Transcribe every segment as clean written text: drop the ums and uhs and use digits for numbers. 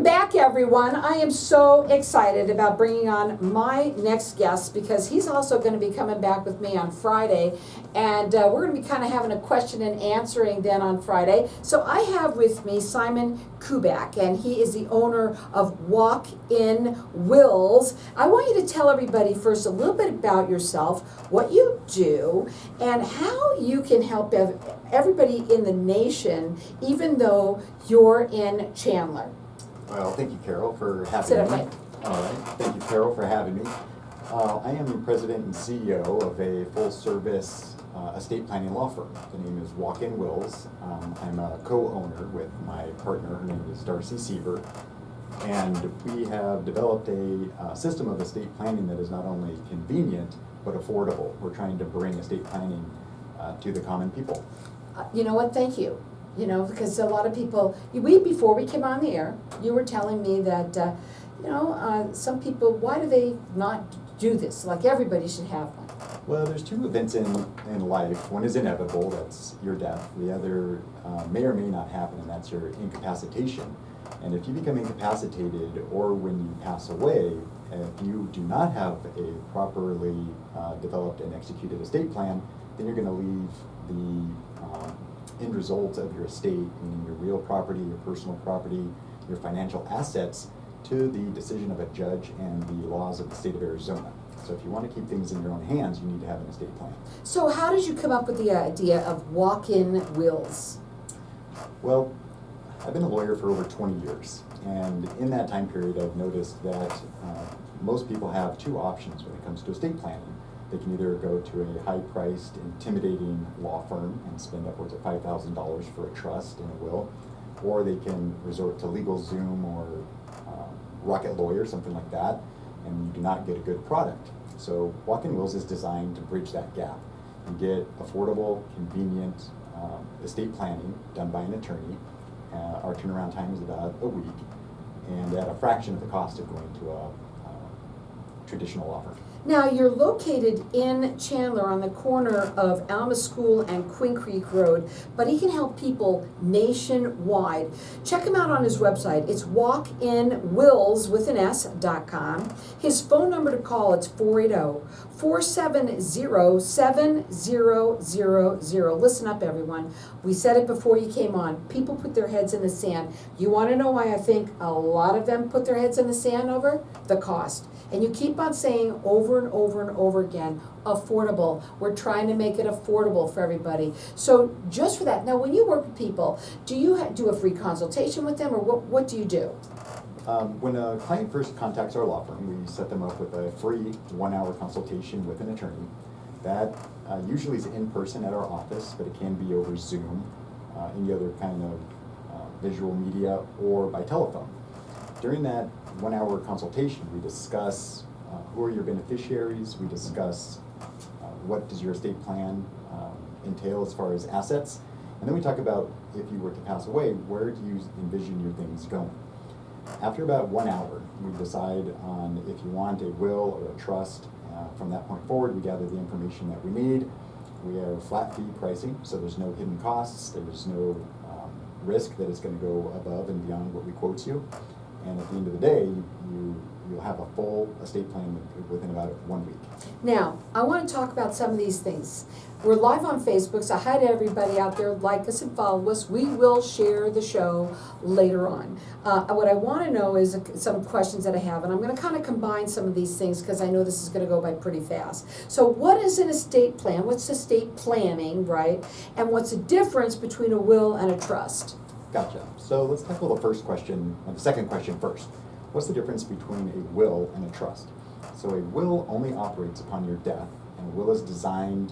Welcome back, everyone. I am so excited about bringing on my next guest because he's also going to be coming back with me on Friday, and we're going to be kind of having a question and answering then on Friday. So I have with me Simon Kubak, and he is the owner of Walk-In Wills. I want you to tell everybody first a little bit about yourself, what you do, and how you can help everybody in the nation, even though you're in Chandler. Well, thank you, Carol, for having Sit me. up, Mike. All right. Thank you, Carol, for having me. I am the president and CEO of a full-service estate planning law firm. The name is Walk-In Wills. I'm a co-owner with my partner. Her name is Darcy Seaver. And we have developed a system of estate planning that is not only convenient, but affordable. We're trying to bring estate planning to the common people. You know what, thank you. You know, because a lot of people, before we came on the air, you were telling me that, some people, why do they not do this? Like everybody should have one. Well, there's two events in life. One is inevitable, that's your death. The other may or may not happen, and that's your incapacitation. And if you become incapacitated, or when you pass away, if you do not have a properly developed and executed estate plan, then you're going to leave the end result of your estate, meaning your real property, your personal property, your financial assets, to the decision of a judge and the laws of the state of Arizona. So if you want to keep things in your own hands, you need to have an estate plan. So how did you come up with the idea of Walk-In Wills? Well, I've been a lawyer for over 20 years, and in that time period I've noticed that most people have two options when it comes to estate planning. They can either go to a high-priced, intimidating law firm and spend upwards of $5,000 for a trust and a will, or they can resort to LegalZoom or Rocket Lawyer, something like that, and you do not get a good product. So Walk-In Wills is designed to bridge that gap. You get affordable, convenient estate planning done by an attorney. Our turnaround time is about a week, and at a fraction of the cost of going to a traditional law firm. Now, you're located in Chandler on the corner of Alma School and Quinn Creek Road, but he can help people nationwide. Check him out on his website. It's walkinwills.com. His phone number to call, it's 480-470-7000. Listen up, everyone. We said it before you came on. People put their heads in the sand. You want to know why I think a lot of them put their heads in the sand over? The cost. And you keep on saying over and over and over again, affordable. We're trying to make it affordable for everybody. So just for that, now when you work with people, do you do a free consultation with them, or what do you do? When a client first contacts our law firm, we set them up with a free 1-hour consultation with an attorney. That usually is in person at our office, but it can be over Zoom, any other kind of visual media, or by telephone. During that 1-hour consultation, we discuss who are your beneficiaries, we discuss what does your estate plan entail as far as assets, and then we talk about if you were to pass away, where do you envision your things going. After about 1 hour, we decide on if you want a will or a trust. From that point forward, we gather the information that we need. We have flat fee pricing, so there's no hidden costs, there's no risk that it's going to go above and beyond what we quote you. And at the end of the day, you'll have a full estate plan within about 1 week. Now, I want to talk about some of these things. We're live on Facebook, so hi to everybody out there. Like us and follow us. We will share the show later on. What I want to know is some questions that I have, and I'm going to kind of combine some of these things because I know this is going to go by pretty fast. So what is an estate plan? What's estate planning, right? And what's the difference between a will and a trust? Gotcha. So let's tackle the second question first. What's the difference between a will and a trust? So a will only operates upon your death, and a will is designed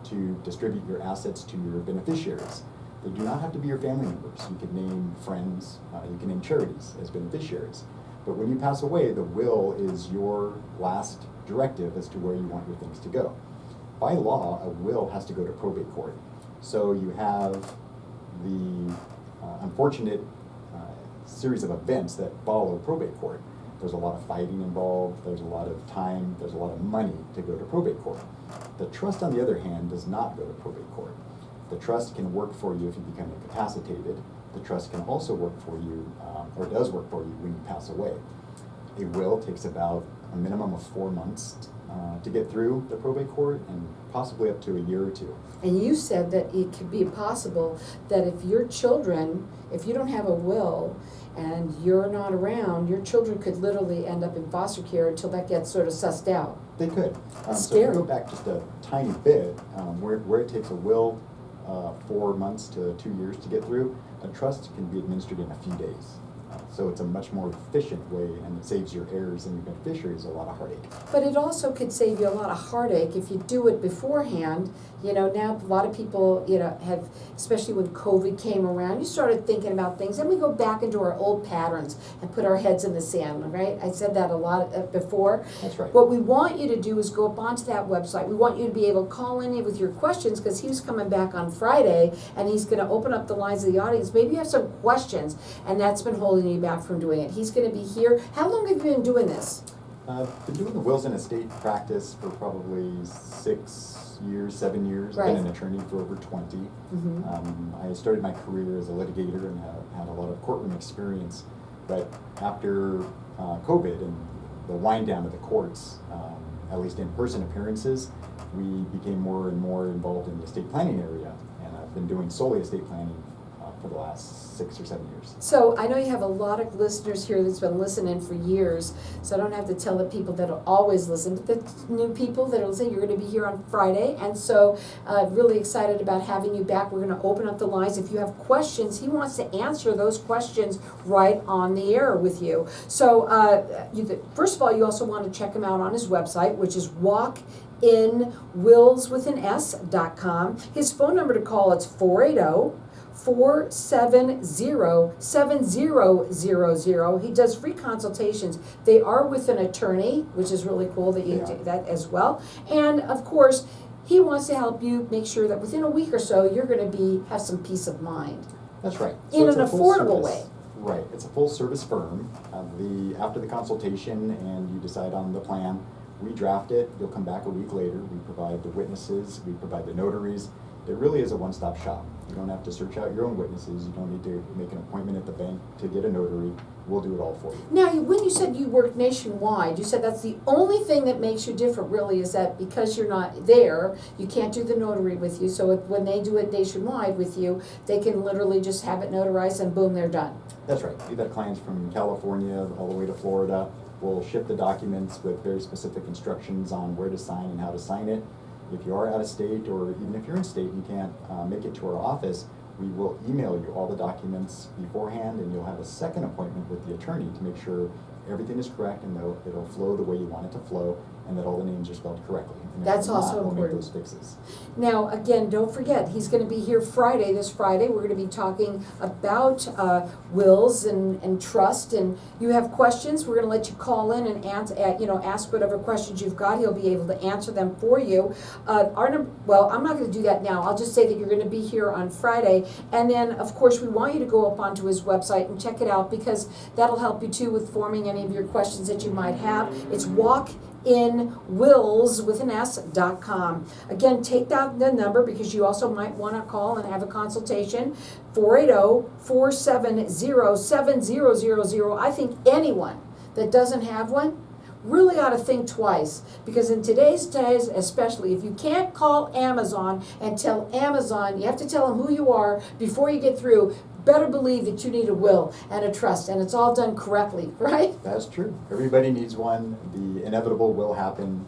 to distribute your assets to your beneficiaries. They do not have to be your family members. You can name friends, you can name charities as beneficiaries. But when you pass away, the will is your last directive as to where you want your things to go. By law, a will has to go to probate court. So you have the unfortunate series of events that follow probate court. There's a lot of fighting involved, there's a lot of time, there's a lot of money to go to probate court. The trust, on the other hand, does not go to probate court. The trust can work for you if you become incapacitated. the trust can also work for you, or does work for you when you pass away. A will takes about a minimum of 4 months to get through the probate court, and possibly up to a year or two. And you said that it could be possible that if your children, if you don't have a will and you're not around, your children could literally end up in foster care until that gets sort of sussed out. They could. That's So if scary. you go back just a tiny bit, where it takes a will 4 months to 2 years to get through, a trust can be administered in a few days. So it's a much more efficient way, and it saves your heirs and your beneficiaries a lot of heartache. But it also could save you a lot of heartache if you do it beforehand. You know, now a lot of people, you know, have, especially when COVID came around, you started thinking about things, and we go back into our old patterns and put our heads in the sand, right? I said that a lot before. That's right. What we want you to do is go up onto that website. We want you to be able to call in with your questions, because he's coming back on Friday, and he's going to open up the lines of the audience. Maybe you have some questions, and that's been holding you back from doing it. He's going to be here. How long have you been doing this? I've been doing the wills and estate practice for probably 6 years, 7 years. I've Right. been an attorney for over 20. Mm-hmm. I started my career as a litigator and had a lot of courtroom experience. But after COVID and the wind down of the courts, at least in-person appearances, we became more and more involved in the estate planning area. And I've been doing solely estate planning for the last 6 or 7 years. So I know you have a lot of listeners here that's been listening for years, so I don't have to tell the people that will always listen, but the new people that will listen, you're going to be here on Friday, and so really excited about having you back. We're going to open up the lines. If you have questions, he wants to answer those questions right on the air with you. So first of all, you also want to check him out on his website, which is walkinwillswithanas.com. His phone number to call, it's 480-470-7000. He does free consultations. They are with an attorney, which is really cool that you Yeah. do that as well. And of course, he wants to help you make sure that within a week or so, you're going to have some peace of mind. That's right. In it's an a full affordable service- way. Right, it's a full service firm. After the consultation and you decide on the plan, we draft it, you'll come back a week later, we provide the witnesses, we provide the notaries. It really is a one-stop shop. You don't have to search out your own witnesses, you don't need to make an appointment at the bank to get a notary. We'll do it all for you. Now, when you said you work nationwide, you said that's the only thing that makes you different, really, is that because you're not there, you can't do the notary with you. So when they do it nationwide with you, they can literally just have it notarized and boom, they're done. That's right. We've got clients from California all the way to Florida. We'll ship the documents with very specific instructions on where to sign and how to sign it. If you are out of state, or even if you're in state and you can't make it to our office, we will email you all the documents beforehand, and you'll have a second appointment with the attorney to make sure everything is correct and it'll flow the way you want it to flow, and that all the names are spelled correctly. And if That's they're not, also we'll make important. those fixes. Now, again, don't forget, he's going to be here this Friday. We're going to be talking about wills and trust. And you have questions, we're going to let you call in and ask whatever questions you've got. He'll be able to answer them for you. Well, I'm not going to do that now. I'll just say that you're going to be here on Friday. And then, of course, we want you to go up onto his website and check it out, because that'll help you, too, with forming any of your questions that you might have. It's walkinwillswithanas.com. Again, take down the number, because you also might want to call and have a consultation. 480-470-7000. I think anyone that doesn't have one really ought to think twice, because in today's days, especially, if you can't call Amazon and tell Amazon, you have to tell them who you are before you get through. Better believe that you need a will and a trust, and it's all done correctly, right? That's true. Everybody needs one. The inevitable will happen.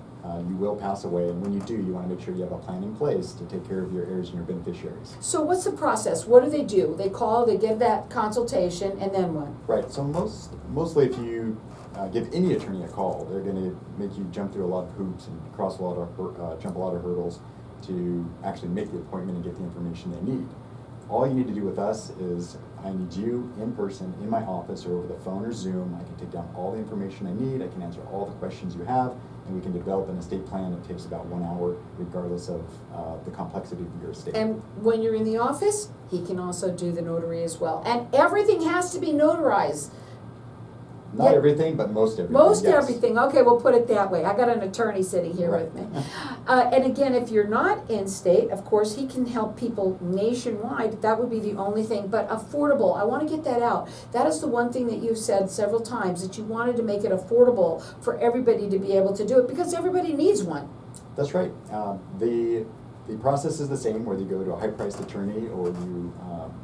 You will pass away, and when you do, you want to make sure you have a plan in place to take care of your heirs and your beneficiaries. So what's the process? What do? They call, they give that consultation, and then what? Right. So mostly, if you give any attorney a call, they're going to make you jump through a lot of hoops and jump a lot of hurdles to actually make the appointment and get the information they need. All you need to do with us is, I need you in person in my office or over the phone or Zoom. I can take down all the information I need. I can answer all the questions you have, and we can develop an estate plan that takes about 1 hour, regardless of the complexity of your estate. And when you're in the office, he can also do the notary as well. And everything has to be notarized. Not Yeah. everything, but most everything. Most yes. everything, okay, we'll put it that way. I got an attorney sitting here with me. And again, if you're not in state, of course, he can help people nationwide. That would be the only thing, but affordable. I want to get that out. That is the one thing that you've said several times, that you wanted to make it affordable for everybody to be able to do it, because everybody needs one. That's right. The process is the same whether you go to a high-priced attorney or you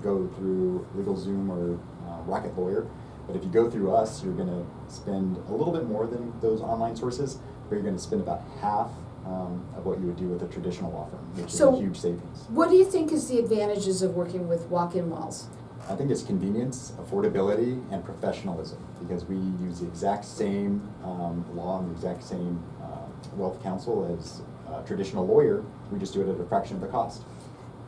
go through LegalZoom or Rocket Lawyer. But if you go through us, you're going to spend a little bit more than those online sources, but you're going to spend about half of what you would do with a traditional law firm, which is a huge savings. What do you think is the advantages of working with Walk-In Walls? I think it's convenience, affordability, and professionalism, because we use the exact same law and the exact same wealth counsel as a traditional lawyer. We just do it at a fraction of the cost.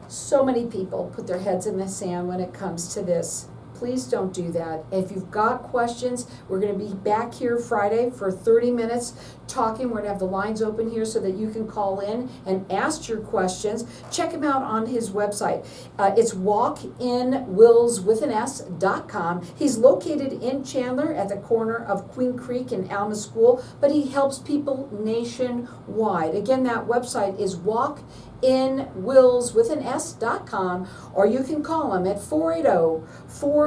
So many people put their heads in the sand when it comes to this. Please don't do that. If you've got questions, we're going to be back here Friday for 30 minutes talking. We're going to have the lines open here so that you can call in and ask your questions. Check him out on his website. It's walkinwills.com. He's located in Chandler at the corner of Queen Creek and Alma School, but he helps people nationwide. Again, that website is walkinwills.com, or you can call him at 480-470-7000.